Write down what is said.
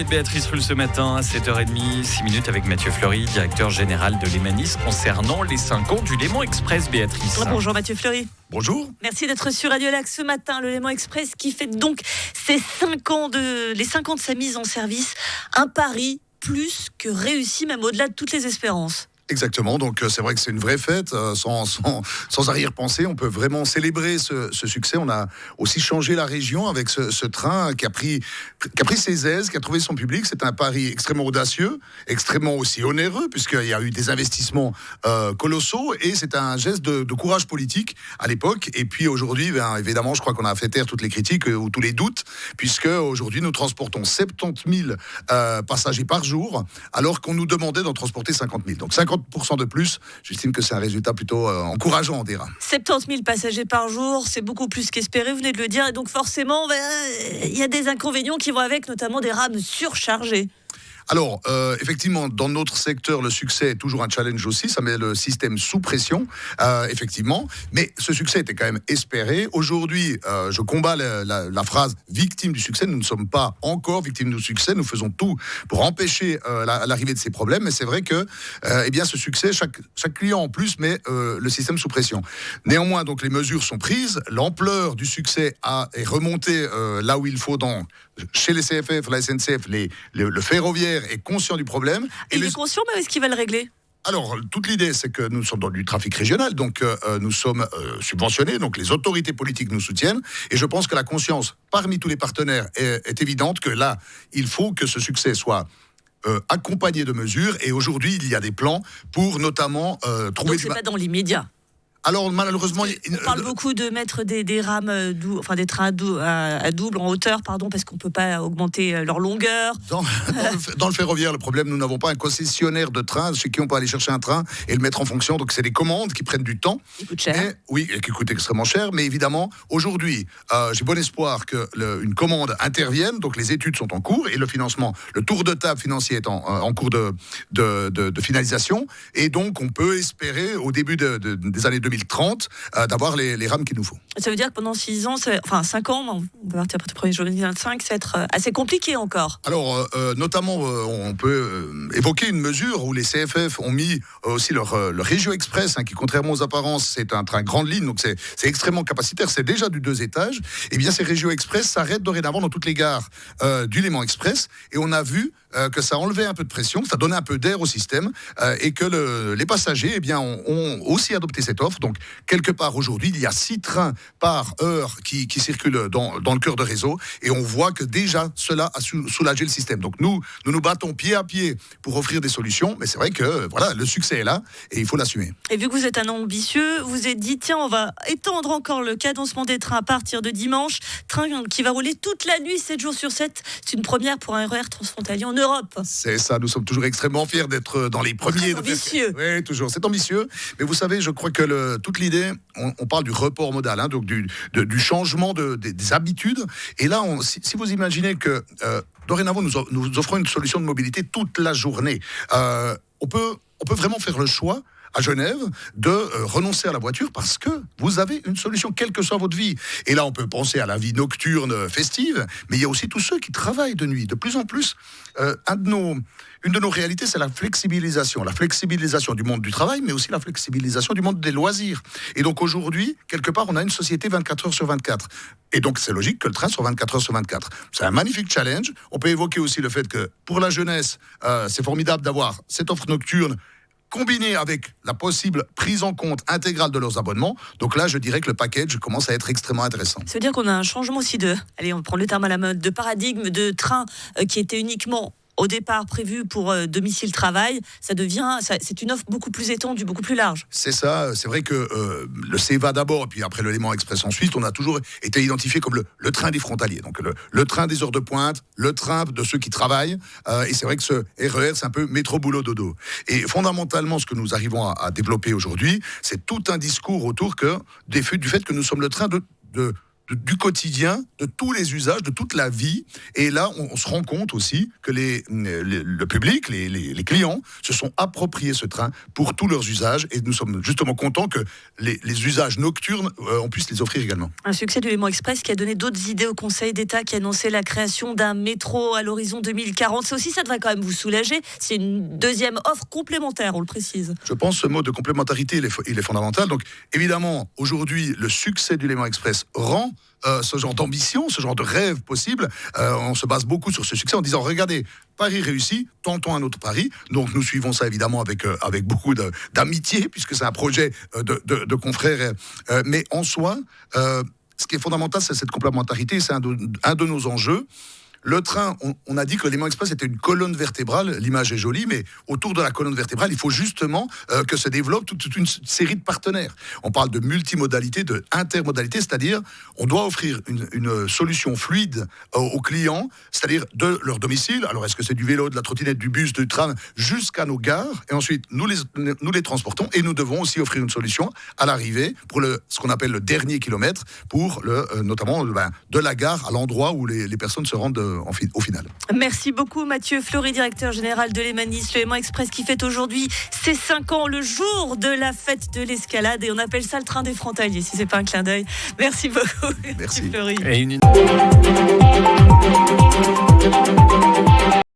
Béatrice Rulle ce matin à 7h30, 6 minutes avec Mathieu Fleury, directeur général de l'Emanis, concernant les 5 ans du Léman Express, Béatrice. Bonjour Mathieu Fleury. Bonjour. Merci d'être sur Radio Lac ce matin. Le Léman Express qui fête donc les 5 ans de sa mise en service. Un pari plus que réussi, même au-delà de toutes les espérances. Exactement, donc c'est vrai que c'est une vraie fête, sans arrière-pensée, on peut vraiment célébrer ce succès. On a aussi changé la région avec ce train qui a pris ses aises, qui a trouvé son public. C'est un pari extrêmement audacieux, extrêmement aussi onéreux, puisqu'il y a eu des investissements colossaux, et c'est un geste de courage politique à l'époque. Et puis aujourd'hui, évidemment, je crois qu'on a fait taire toutes les critiques ou tous les doutes, puisque aujourd'hui nous transportons 70 000 passagers par jour, alors qu'on nous demandait d'en transporter 50 000. Donc 50% de plus, j'estime que c'est un résultat plutôt encourageant, on dira. 70 000 passagers par jour, c'est beaucoup plus qu'espéré, vous venez de le dire, et donc forcément, il y a des inconvénients qui vont avec, notamment des rames surchargées. Alors, effectivement, dans notre secteur, le succès est toujours un challenge aussi. Ça met le système sous pression, effectivement. Mais ce succès était quand même espéré. Aujourd'hui, je combats la phrase « victime du succès ». Nous ne sommes pas encore victimes du succès. Nous faisons tout pour empêcher l'arrivée de ces problèmes. Mais c'est vrai que ce succès, chaque client en plus met le système sous pression. Néanmoins, donc, les mesures sont prises. L'ampleur du succès est remontée là où il faut chez les CFF, la SNCF, le ferroviaire est conscient du problème. Il est conscient, mais est-ce qu'il va le régler ? Alors, toute l'idée, c'est que nous sommes dans du trafic régional, donc nous sommes subventionnés, donc les autorités politiques nous soutiennent, et je pense que la conscience parmi tous les partenaires est évidente que là, il faut que ce succès soit accompagné de mesures, et aujourd'hui, il y a des plans pour notamment trouver... Donc c'est pas dans l'immédiat. Alors malheureusement, on parle beaucoup de mettre des rames, des trains à double en hauteur, parce qu'on peut pas augmenter leur longueur. Dans le ferroviaire, le problème, nous n'avons pas un concessionnaire de train chez qui on peut aller chercher un train et le mettre en fonction. Donc c'est des commandes qui prennent du temps. Qui coûtent cher. Et qui coûtent extrêmement cher. Mais évidemment, aujourd'hui, j'ai bon espoir qu'une commande intervienne. Donc les études sont en cours et le financement, le tour de table financier est en cours de finalisation. Et donc on peut espérer au début des années 2030 d'avoir les rames qu'il nous faut. Ça veut dire que pendant 5 ans, on va partir après le 1er juillet 2025, ça va être assez compliqué encore. Alors, notamment, on peut évoquer une mesure où les CFF ont mis aussi leur Régio Express, qui, contrairement aux apparences, c'est un train grande ligne, donc c'est extrêmement capacitaire, c'est déjà du 2 étages. Et bien, ces Régio Express s'arrêtent dorénavant dans toutes les gares du Léman Express, et on a vu que ça enlevait un peu de pression, que ça donnait un peu d'air au système, et que les passagers ont aussi adopté cette offre. Donc, quelque part, aujourd'hui, il y a 6 trains par heure qui circulent dans le cœur de réseau, et on voit que déjà, cela a soulagé le système. Donc, nous battons pied à pied pour offrir des solutions, mais c'est vrai que le succès est là, et il faut l'assumer. Et vu que vous êtes un ambitieux, vous êtes dit, tiens, on va étendre encore le cadencement des trains à partir de dimanche, train qui va rouler toute la nuit, 7 jours sur 7. C'est une première pour un RER transfrontalier en Europe. C'est ça, nous sommes toujours extrêmement fiers d'être dans les premiers. Très ambitieux. Oui, toujours, c'est ambitieux. Mais vous savez, je crois que toute l'idée, on parle du report modal, donc du changement des habitudes. Et là, si vous imaginez que dorénavant, nous offrons une solution de mobilité toute la journée, on peut vraiment faire le choix à Genève de renoncer à la voiture parce que vous avez une solution, quelle que soit votre vie. Et là, on peut penser à la vie nocturne, festive, mais il y a aussi tous ceux qui travaillent de nuit. De plus en plus, une de nos réalités, c'est la flexibilisation. La flexibilisation du monde du travail, mais aussi la flexibilisation du monde des loisirs. Et donc aujourd'hui, quelque part, on a une société 24 heures sur 24. Et donc, c'est logique que le train soit 24 heures sur 24. C'est un magnifique challenge. On peut évoquer aussi le fait que, pour la jeunesse, c'est formidable d'avoir cette offre nocturne combiné avec la possible prise en compte intégrale de leurs abonnements. Donc là, je dirais que le package commence à être extrêmement intéressant. Ça veut dire qu'on a un changement aussi on prend le terme à la mode, de paradigme, de train qui était uniquement au départ prévu pour domicile-travail, c'est une offre beaucoup plus étendue, beaucoup plus large. C'est ça, c'est vrai que le CEVA d'abord, et puis après le Léman Express ensuite, on a toujours été identifié comme le train des frontaliers. Donc le train des heures de pointe, le train de ceux qui travaillent, et c'est vrai que ce RER, c'est un peu métro-boulot-dodo. Et fondamentalement, ce que nous arrivons à développer aujourd'hui, c'est tout un discours autour du fait que nous sommes le train de du quotidien, de tous les usages, de toute la vie. Et là, on se rend compte aussi que le public, les clients, se sont appropriés ce train pour tous leurs usages. Et nous sommes justement contents que les usages nocturnes, on puisse les offrir également. Un succès du Léman Express qui a donné d'autres idées au Conseil d'État, qui a annoncé la création d'un métro à l'horizon 2040. Ça aussi, ça devrait quand même vous soulager. C'est une deuxième offre complémentaire, on le précise. Je pense que ce mot de complémentarité, il est fondamental. Donc, évidemment, aujourd'hui, le succès du Léman Express rend ce genre d'ambition, ce genre de rêve possible. On se base beaucoup sur ce succès en disant, regardez, Paris réussit, tentons un autre Paris. Donc, nous suivons ça évidemment avec beaucoup d'amitié, puisque c'est un projet de confrères. Mais en soi, ce qui est fondamental, c'est cette complémentarité. C'est un de nos enjeux. Le train, on a dit que le Léman Express était une colonne vertébrale. L'image est jolie, mais autour de la colonne vertébrale, il faut justement que se développe toute une série de partenaires. On parle de multimodalité, de intermodalité, c'est-à-dire on doit offrir une solution fluide aux clients, c'est-à-dire de leur domicile. Alors, est-ce que c'est du vélo, de la trottinette, du bus, du tram, jusqu'à nos gares? Et ensuite, nous les transportons et nous devons aussi offrir une solution à l'arrivée pour ce qu'on appelle le dernier kilomètre, pour notamment de la gare à l'endroit où les personnes se rendent au final. Merci beaucoup Mathieu Fleury, directeur général de l'Emanis, le Léman Express qui fête aujourd'hui ses 5 ans, le jour de la fête de l'escalade, et on appelle ça le train des frontaliers, si c'est pas un clin d'œil. Merci beaucoup. Merci Fleury. Et